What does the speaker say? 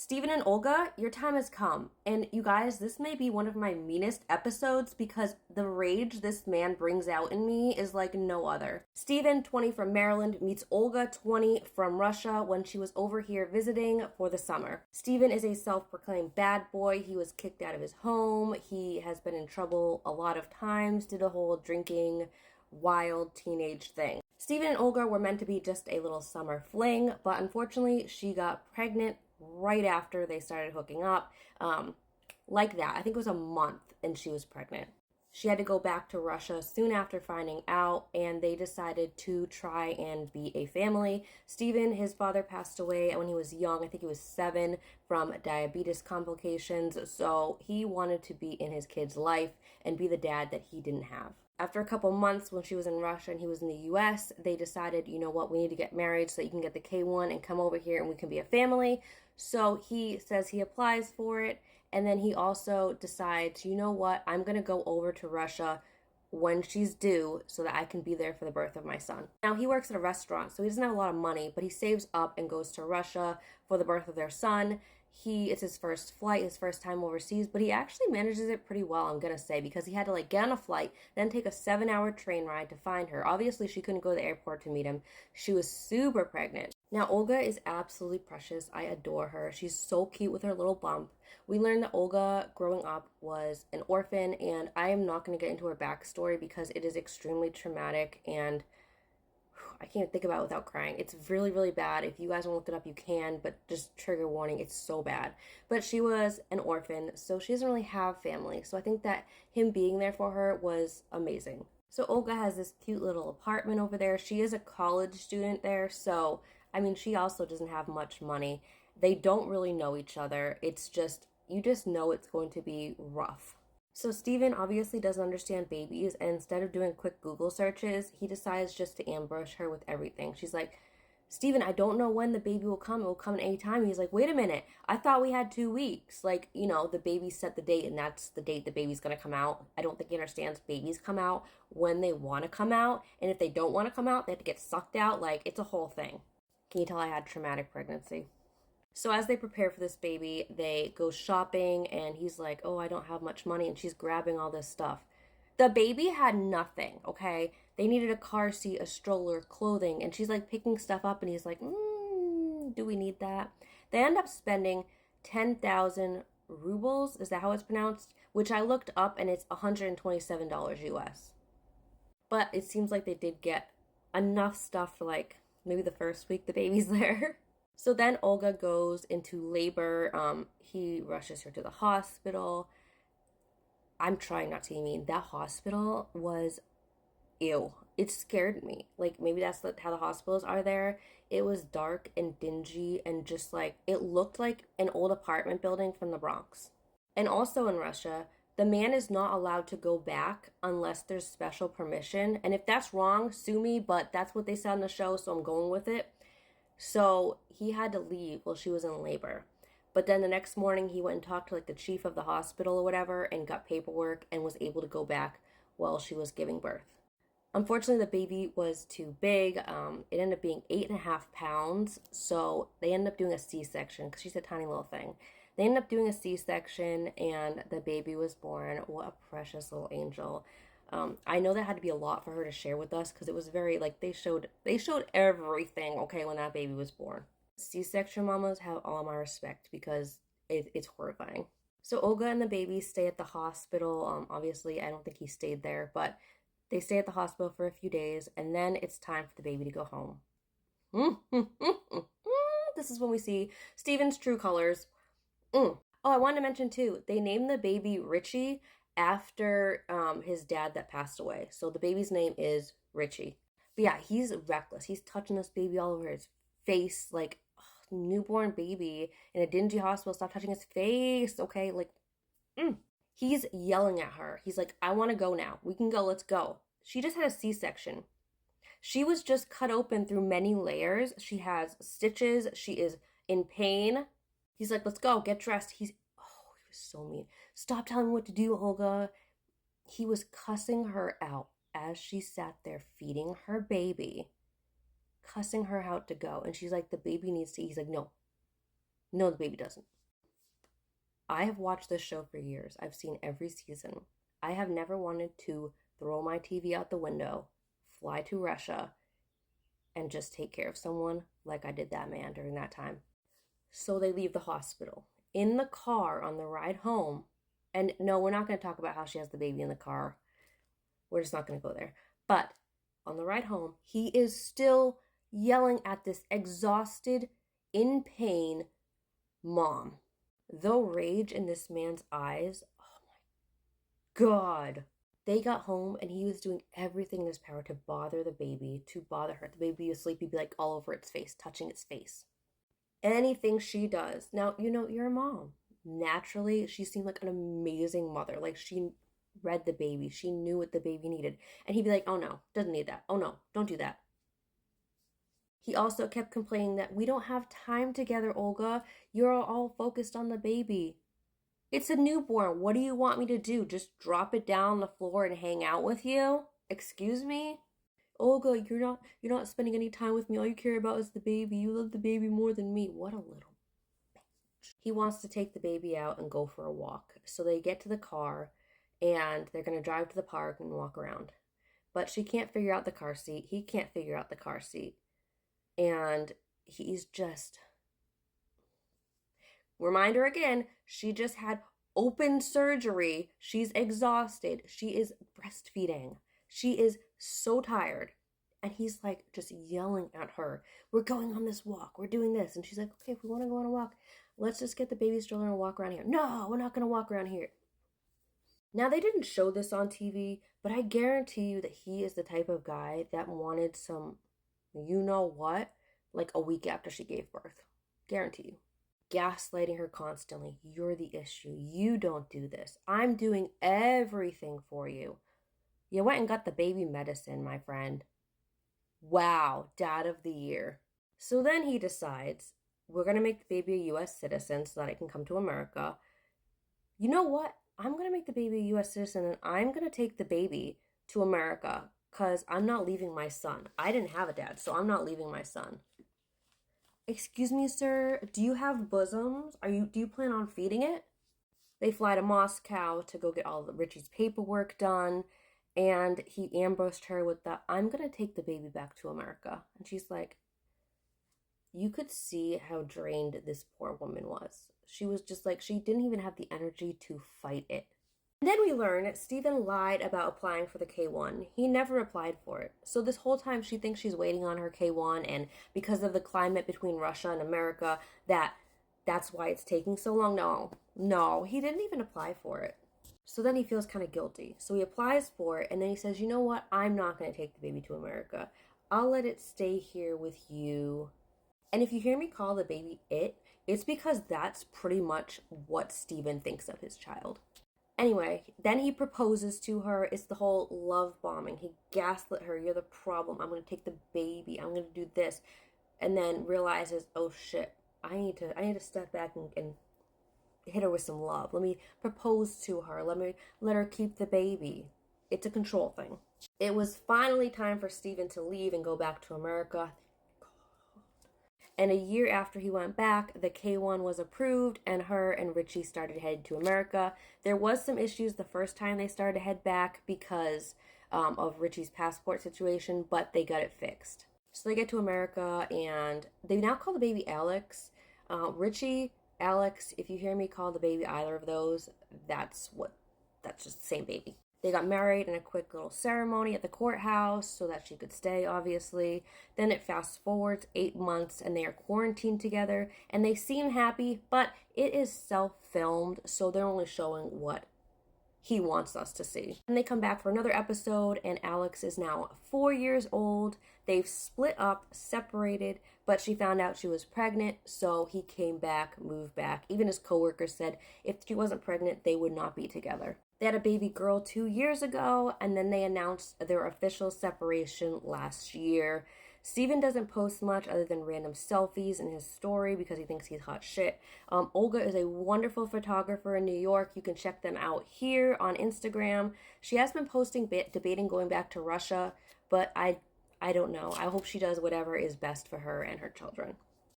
Steven and Olga, your time has come. And you guys, this may be one of my meanest episodes because the rage this man brings out in me is like no other. Steven, 20 from Maryland, meets Olga, 20 from Russia when she was over here visiting for the summer. Steven is a self-proclaimed bad boy. He was kicked out of his home. He has been in trouble a lot of times, did a whole drinking, wild teenage thing. Steven and Olga were meant to be just a little summer fling, but unfortunately, she got pregnant right after they started hooking up. Like that. I think it was a month and she was pregnant. She had to go back to Russia soon after finding out, and they decided to try and be a family. Steven, his father passed away when he was young. I think he was 7 from diabetes complications. So he wanted to be in his kid's life and be the dad that he didn't have. After a couple months, when she was in Russia and he was in the US, they decided, you know what, we need to get married so that you can get the K1 and come over here and we can be a family. So he says he applies for it. And then he also decides, you know what, I'm going to go over to Russia when she's due so that I can be there for the birth of my son. Now, he works at a restaurant, so he doesn't have a lot of money, but he saves up and goes to Russia for the birth of their son. It's his first flight, his first time overseas, but he actually manages it pretty well, I'm gonna say, because he had to get on a flight, then take a 7-hour train ride to find her. Obviously, she couldn't go to the airport to meet him. She was super pregnant. Now, Olga is absolutely precious. I adore her. She's so cute with her little bump. We learned that Olga, growing up, was an orphan, and I am not going to get into her backstory because it is extremely traumatic, and I can't think about it without crying. It's really, really bad. If you guys want to look it up, you can, but just trigger warning, it's so bad. But she was an orphan, so she doesn't really have family. So I think that him being there for her was amazing. So Olga has this cute little apartment over there. She is a college student there, so I mean, she also doesn't have much money. They don't really know each other. It's just, you just know it's going to be rough. So Steven obviously doesn't understand babies, and instead of doing quick Google searches, he decides just to ambush her with everything. She's like, Steven, I don't know when the baby will come. It will come at any time. He's like, wait a minute. I thought we had 2 weeks. Like, the baby set the date, and that's the date the baby's going to come out. I don't think he understands babies come out when they want to come out. And if they don't want to come out, they have to get sucked out. Like, it's a whole thing. Can you tell I had traumatic pregnancy? So as they prepare for this baby, they go shopping, and he's like, oh, I don't have much money, and she's grabbing all this stuff. The baby had nothing, okay? They needed a car seat, a stroller, clothing, and she's like picking stuff up, and he's like, do we need that? They end up spending 10,000 rubles, is that how it's pronounced? Which I looked up, and it's $127 US. But it seems like they did get enough stuff for maybe the first week the baby's there. So then Olga goes into labor. He rushes her to the hospital. I'm trying not to be mean. That hospital was, ew. It scared me. Maybe that's how the hospitals are there. It was dark and dingy and just it looked like an old apartment building from the Bronx. And also in Russia, the man is not allowed to go back unless there's special permission. And if that's wrong, sue me, but that's what they said on the show, so I'm going with it. So he had to leave while she was in labor. But then the next morning he went and talked to the chief of the hospital or whatever and got paperwork and was able to go back while she was giving birth. Unfortunately, the baby was too big. It ended up being 8.5 pounds. So they ended up doing a C-section because she's a tiny little thing. They ended up doing a C-section and the baby was born. What a precious little angel. I know that had to be a lot for her to share with us because it was very they showed everything, okay, when that baby was born. C-section mamas have all my respect because it's horrifying. So Olga and the baby stay at the hospital. Obviously, I don't think he stayed there, but they stay at the hospital for a few days, and then it's time for the baby to go home. This is when we see Steven's true colors. Oh, I wanted to mention too, they named the baby Richie after his dad that passed away. So the baby's name is Richie. But yeah, he's reckless. He's touching this baby all over his face, newborn baby in a dingy hospital. Stop touching his face, okay? He's yelling at her. He's like, I want to go now. We can go. Let's go. She just had a C-section. She was just cut open through many layers. She has stitches. She is in pain. He's like, let's go. Get dressed. He was so mean. Stop telling me what to do, Olga. He was cussing her out as she sat there feeding her baby, cussing her out to go. And she's like, the baby needs to eat. He's like, no, No, the baby doesn't. I have watched this show for years. I've seen every season. I have never wanted to throw my TV out the window, fly to Russia, and just take care of someone like I did that man during that time. So they leave the hospital. In the car on the ride home, and no, we're not going to talk about how she has the baby in the car. We're just not going to go there. But on the ride home, he is still yelling at this exhausted, in pain mom. The rage in this man's eyes, oh my God. They got home and he was doing everything in his power to bother the baby, to bother her. The baby was asleep, he'd be like all over its face, touching its face. Anything she does. Now, you're a mom. Naturally, she seemed like an amazing mother. Like she read the baby. She knew what the baby needed. And he'd be like, oh no, doesn't need that. Oh no, don't do that. He also kept complaining that we don't have time together, Olga. You're all focused on the baby. It's a newborn. What do you want me to do? Just drop it down on the floor and hang out with you? Excuse me? Olga, you're not spending any time with me. All you care about is the baby. You love the baby more than me. What a little bitch. He wants to take the baby out and go for a walk. So they get to the car and they're going to drive to the park and walk around. But she can't figure out the car seat. He can't figure out the car seat. And he's just... Reminder again, she just had open surgery. She's exhausted. She is breastfeeding. She is so tired. And he's like just yelling at her. We're going on this walk. We're doing this. And she's like, okay, if we want to go on a walk, let's just get the baby stroller and walk around here. No, we're not going to walk around here. Now, they didn't show this on TV, but I guarantee you that he is the type of guy that wanted some, you know what, like a week after she gave birth. Guarantee you. Gaslighting her constantly. You're the issue. You don't do this. I'm doing everything for you. You went and got the baby medicine, my friend. Wow, dad of the year. So then he decides, we're going to make the baby a U.S. citizen so that it can come to America. You know what? I'm going to make the baby a U.S. citizen and I'm going to take the baby to America because I'm not leaving my son. I didn't have a dad, so I'm not leaving my son. Excuse me, sir, do you have bosoms? Do you plan on feeding it? They fly to Moscow to go get all of Richie's paperwork done, and he ambushed her with the, I'm going to take the baby back to America. And she's like, you could see how drained this poor woman was. She was just like, she didn't even have the energy to fight it. And then we learn Stephen lied about applying for the K1. He never applied for it. So this whole time she thinks she's waiting on her K1, and because of the climate between Russia and America, that's why it's taking so long. No, he didn't even apply for it. So then he feels kind of guilty. So he applies for it, and then he says, you know what? I'm not going to take the baby to America. I'll let it stay here with you. And if you hear me call the baby it's because that's pretty much what Stephen thinks of his child. Anyway, then he proposes to her. It's the whole love bombing. He gaslit her. You're the problem. I'm going to take the baby. I'm going to do this. And then realizes, oh shit, I need to step back and hit her with some love. Let me propose to her. Let her keep the baby. It's a control thing. It was finally time for Stephen to leave and go back to America. And a year after he went back, the K1 was approved and her and Richie started heading to America. There was some issues the first time they started to head back because of Richie's passport situation, but they got it fixed. So they get to America and they now call the baby Alex. Richie, Alex, if you hear me call the baby either of those, that's just the same baby. They got married in a quick little ceremony at the courthouse so that she could stay, obviously. Then it fast forwards 8 months and they are quarantined together and they seem happy, but it is self-filmed, so they're only showing what he wants us to see. And they come back for another episode and Alex is now 4 years old. They've split up, separated, but she found out she was pregnant, so he came back, moved back. Even his coworkers said if she wasn't pregnant, they would not be together. They had a baby girl 2 years ago, and then they announced their official separation last year. Stephen doesn't post much other than random selfies in his story because he thinks he's hot shit. Olga is a wonderful photographer in New York. You can check them out here on Instagram. She has been posting debating going back to Russia, but I don't know. I hope she does whatever is best for her and her children.